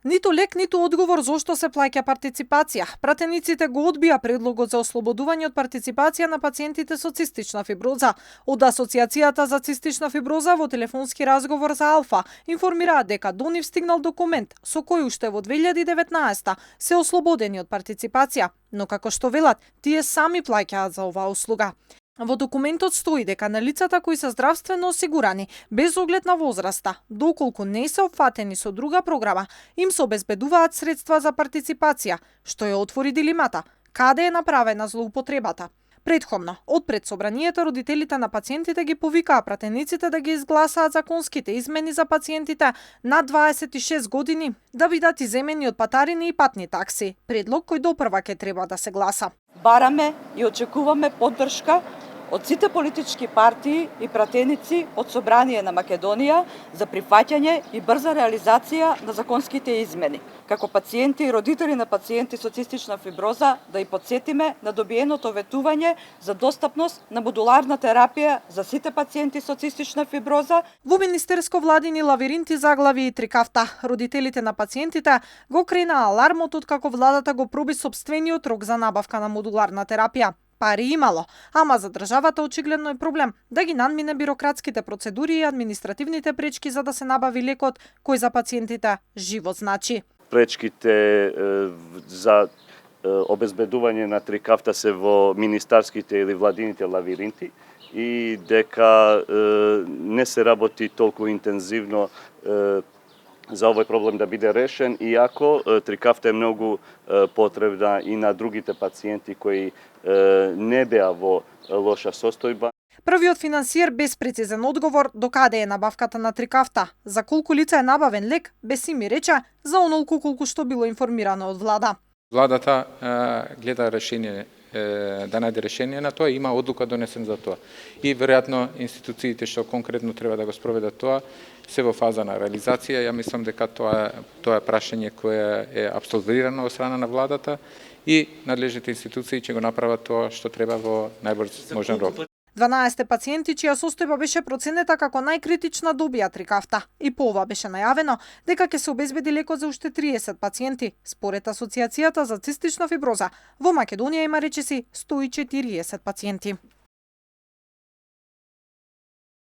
Ниту лек, ниту одговор зошто се плаќа партиципација. Пратениците го одбија предлогот за ослободување од партиципација на пациентите со цистична фиброза. Од Асоциацијата за цистична фиброза во телефонски разговор за Алфа информираат дека до нив стигнал документ со кој уште во 2019 се ослободени од партиципација, но како што велат, тие сами плаќаат за оваа услуга. Во документот стои дека на лицата кои се здравствено осигурани без оглед на возраста, доколку не се опфатени со друга програма, им се обезбедуваат средства за партиципација, што ја отвори дилемата каде е направена злоупотребата. Претходно, од пред собранието, родителите на пациентите ги повикаа пратениците да ги изгласаат законските измени за пациентите над 26 години да бидат иземени од патарини и патни такси, предлог кој допрва ќе треба да се гласа. Бараме и очекуваме поддршка од сите политички партии и пратеници од Собрание на Македонија за прифаќање и брза реализација на законските измени. Како пациенти и родители на пациенти со цистична фиброза да и подсетиме на добиеното ветување за достапност на модуларна терапија за сите пациенти со цистична фиброза. Во министерско владини лавиринти, заглави и трикафта. Родителите на пациентите го крена алармот откако владата го проби сопствениот рок за набавка на модуларна терапија. Пари имало, ама за државата очигледно е проблем да ги надмине бирократските процедури и административните пречки за да се набави лекот кој за пациентите живот значи. Пречките за обезбедување на трикафта се во министарските или владините лавиринти и дека не се работи толку интензивно за овој проблем да биде решен, иако трикафта е многу потребна и на другите пациенти кои не беа во лоша состојба. Првиот финансиер без прецизен одговор до каде е набавката на трикафта, за колку лица е набавен лек, без ми рече за онолку колку што било информирано од влада. Владата гледа решение, да најде решение на тоа, има одлука донесен за тоа. И веројатно институциите што конкретно треба да го спроведат тоа се во фаза на реализација. Ја мислам дека тоа е прашање кое е абсолвирано од страна на владата и надлежните институции ќе го направат тоа што треба во најбрз можен рок. 12 пациенти чија состојба беше проценета како најкритична добија трикафта и по ова беше најавено дека ќе се обезбеди лекот за уште 30 пациенти. Според Асоциацијата за цистична фиброза, во Македонија има речиси 140 пациенти.